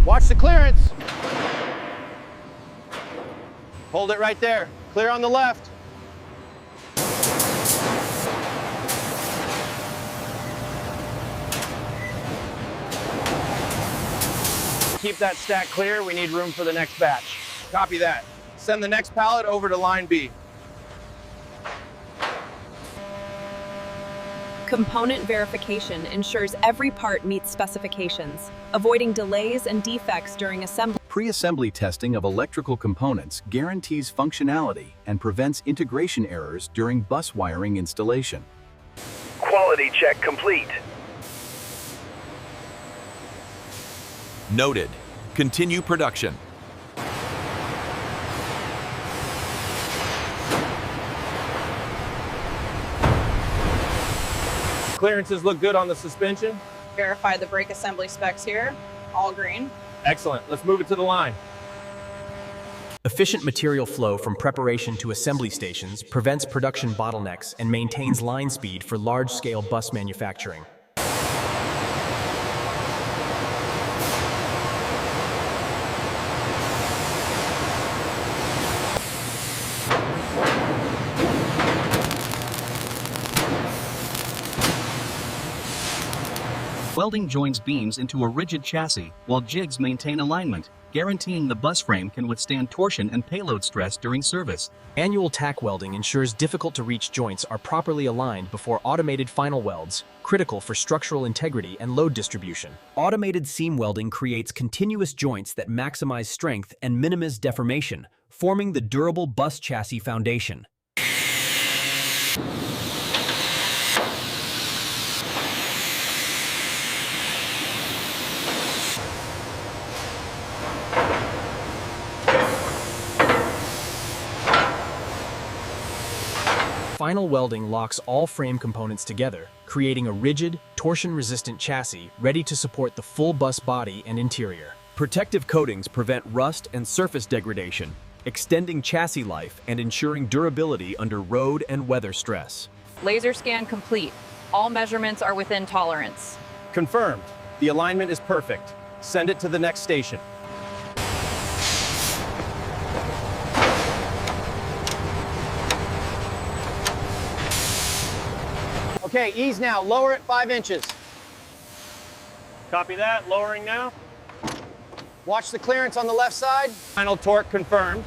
Watch the clearance. Hold it right there. Clear on the left. Keep that stack clear. We need room for the next batch. Copy that. Send the next pallet over to line B. Component verification ensures every part meets specifications, avoiding delays and defects during assembly. Pre-assembly testing of electrical components guarantees functionality and prevents integration errors during bus wiring installation. Quality check complete. Noted. Continue production. Clearances look good on the suspension. Verify the brake assembly specs here. All green. Excellent. Let's move it to the line. Efficient material flow from preparation to assembly stations prevents production bottlenecks and maintains line speed for large-scale bus manufacturing. Welding joins beams into a rigid chassis, while jigs maintain alignment, guaranteeing the bus frame can withstand torsion and payload stress during service. Annual tack welding ensures difficult-to-reach joints are properly aligned before automated final welds, critical for structural integrity and load distribution. Automated seam welding creates continuous joints that maximize strength and minimize deformation, forming the durable bus chassis foundation. Final welding locks all frame components together, creating a rigid, torsion-resistant chassis ready to support the full bus body and interior. Protective coatings prevent rust and surface degradation, extending chassis life and ensuring durability under road and weather stress. Laser scan complete. All measurements are within tolerance. Confirmed. The alignment is perfect. Send it to the next station. Okay, ease now. Lower it 5 inches. Copy that. Lowering now. Watch the clearance on the left side. Final torque confirmed.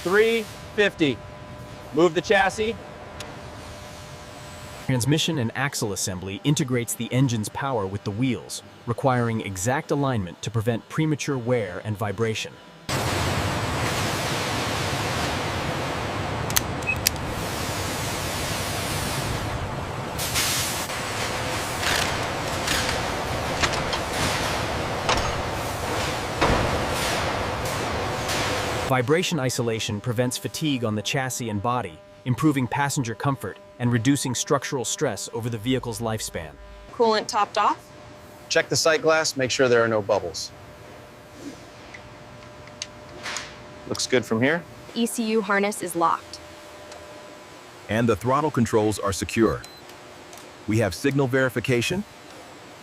350. Move the chassis. Transmission and axle assembly integrates the engine's power with the wheels, requiring exact alignment to prevent premature wear and vibration. Vibration isolation prevents fatigue on the chassis and body, improving passenger comfort and reducing structural stress over the vehicle's lifespan. Coolant topped off. Check the sight glass, make sure there are no bubbles. Looks good from here. ECU harness is locked. And the throttle controls are secure. We have signal verification.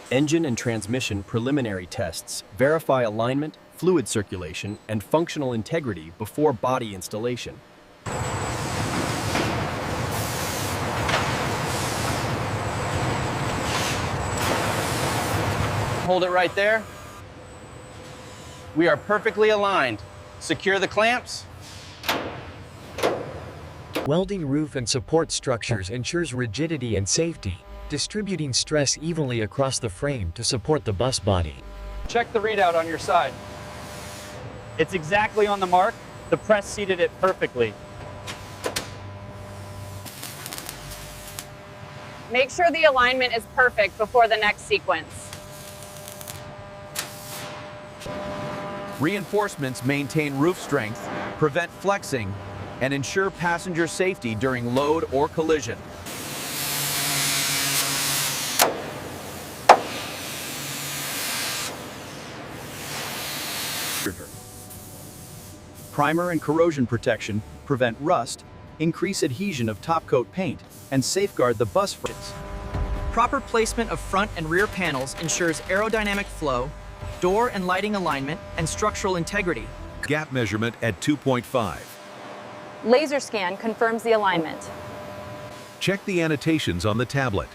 Engine and transmission preliminary tests verify alignment, fluid circulation, and functional integrity before body installation. Hold it right there. We are perfectly aligned. Secure the clamps. Welding roof and support structures ensures rigidity and safety, distributing stress evenly across the frame to support the bus body. Check the readout on your side. It's exactly on the mark. The press seated it perfectly. Make sure the alignment is perfect before the next sequence. Reinforcements maintain roof strength, prevent flexing, and ensure passenger safety during load or collision. Primer and corrosion protection prevent rust, increase adhesion of top coat paint, and safeguard the bus frames. Proper placement of front and rear panels ensures aerodynamic flow, door and lighting alignment, and structural integrity. Gap measurement at 2.5. Laser scan confirms the alignment. Check the annotations on the tablet.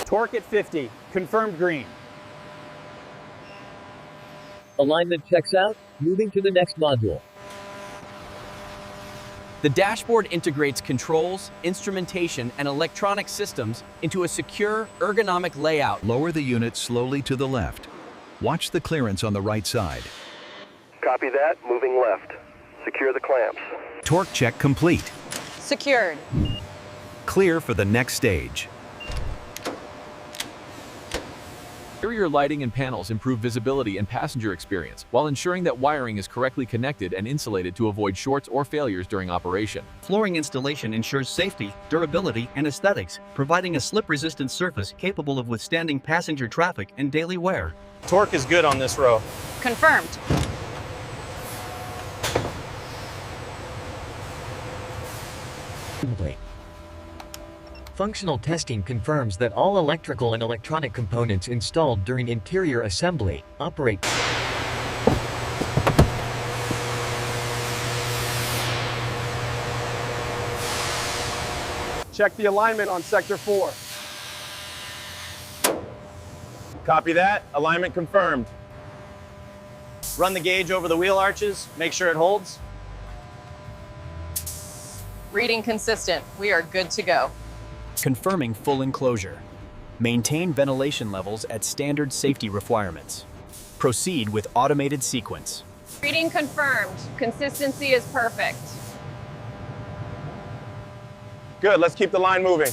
Torque at 50, confirmed green. Alignment checks out, moving to the next module. The dashboard integrates controls, instrumentation, and electronic systems into a secure, ergonomic layout. Lower the unit slowly to the left. Watch the clearance on the right side. Copy that. Moving left. Secure the clamps. Torque check complete. Secured. Clear for the next stage. Interior lighting and panels improve visibility and passenger experience, while ensuring that wiring is correctly connected and insulated to avoid shorts or failures during operation. Flooring installation ensures safety, durability, and aesthetics, providing a slip-resistant surface capable of withstanding passenger traffic and daily wear. Torque is good on this row. Confirmed. Functional testing confirms that all electrical and electronic components installed during interior assembly operate. Check the alignment on sector 4. Copy that. Alignment confirmed. Run the gauge over the wheel arches. Make sure it holds. Reading consistent. We are good to go. Confirming full enclosure. Maintain ventilation levels at standard safety requirements. Proceed with automated sequence. Reading confirmed. Consistency is perfect. Good, let's keep the line moving.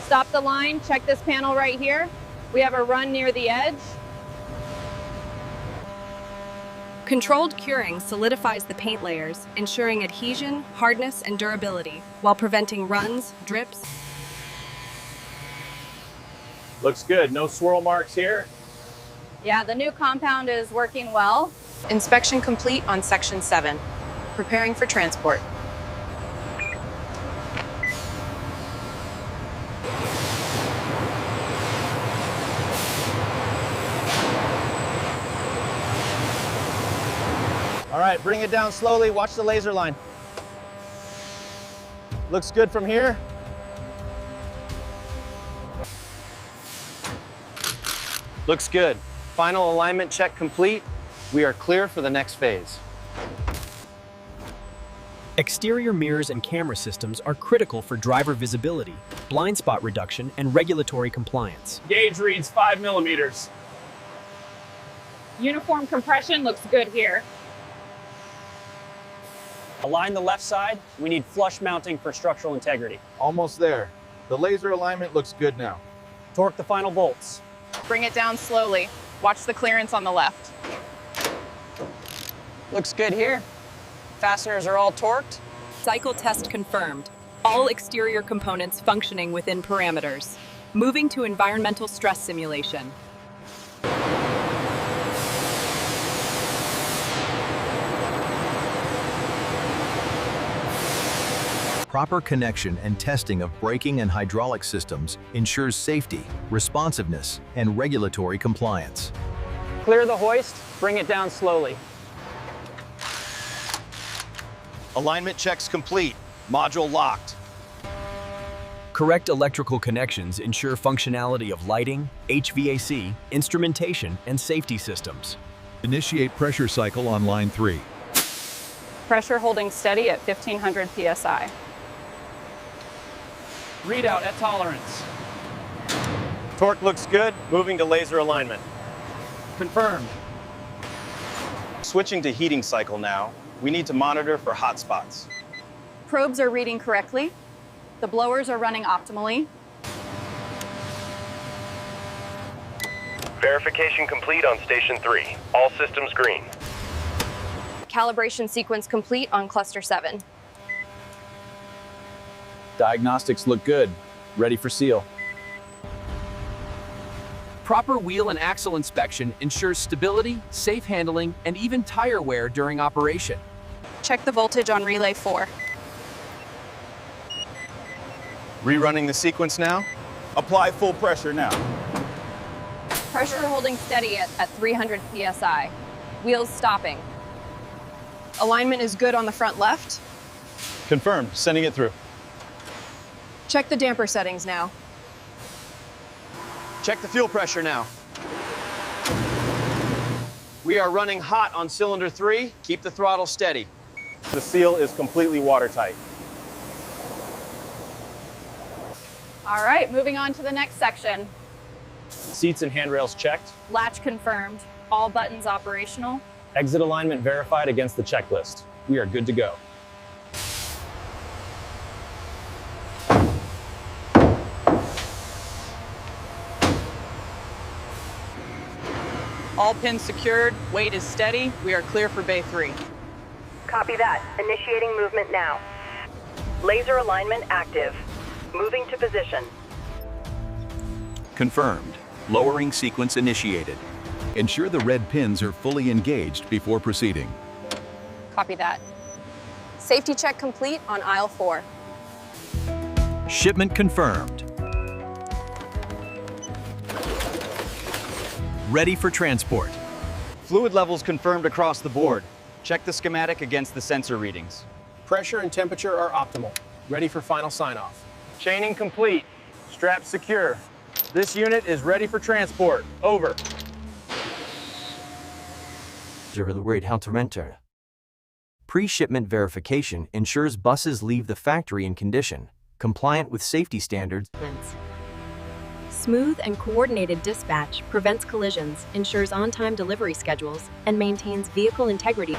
Stop the line. Check this panel right here. We have a run near the edge. Controlled curing solidifies the paint layers, ensuring adhesion, hardness, and durability, while preventing runs, drips. Looks good. No swirl marks here. Yeah, the new compound is working well. Inspection complete on section 7. Preparing for transport. All right, bring it down slowly. Watch the laser line. Looks good from here. Looks good. Final alignment check complete. We are clear for the next phase. Exterior mirrors and camera systems are critical for driver visibility, blind spot reduction, and regulatory compliance. Gauge reads 5 millimeters. Uniform compression looks good here. Align the left side. We need flush mounting for structural integrity. Almost there. The laser alignment looks good now. Torque the final bolts. Bring it down slowly. Watch the clearance on the left. Looks good here. Fasteners are all torqued. Cycle test confirmed. All exterior components functioning within parameters. Moving to environmental stress simulation. Proper connection and testing of braking and hydraulic systems ensures safety, responsiveness, and regulatory compliance. Clear the hoist. Bring it down slowly. Alignment checks complete. Module locked. Correct electrical connections ensure functionality of lighting, HVAC, instrumentation, and safety systems. Initiate pressure cycle on line 3. Pressure holding steady at 1500 psi. Readout at tolerance. Torque looks good. Moving to laser alignment. Confirmed. Switching to heating cycle now. We need to monitor for hot spots. Probes are reading correctly. The blowers are running optimally. Verification complete on station 3. All systems green. Calibration sequence complete on cluster 7. Diagnostics look good. Ready for seal. Proper wheel and axle inspection ensures stability, safe handling, and even tire wear during operation. Check the voltage on relay 4. Rerunning the sequence now. Apply full pressure now. Pressure holding steady at 300 psi. Wheels stopping. Alignment is good on the front left. Confirmed. Sending it through. Check the damper settings now. Check the fuel pressure now. We are running hot on cylinder 3. Keep the throttle steady. The seal is completely watertight. All right, moving on to the next section. Seats and handrails checked. Latch confirmed. All buttons operational. Exit alignment verified against the checklist. We are good to go. All pins secured, weight is steady. We are clear for Bay 3. Copy that. Initiating movement now. Laser alignment active. Moving to position. Confirmed. Lowering sequence initiated. Ensure the red pins are fully engaged before proceeding. Copy that. Safety check complete on aisle 4. Shipment confirmed. Ready for transport. Fluid levels confirmed across the board. Check the schematic against the sensor readings. Pressure and temperature are optimal. Ready for final sign-off. Chaining complete. Straps secure. This unit is ready for transport. Over. How to enter. Pre-shipment verification ensures buses leave the factory in condition, compliant with safety standards. Smooth and coordinated dispatch prevents collisions, ensures on-time delivery schedules, and maintains vehicle integrity.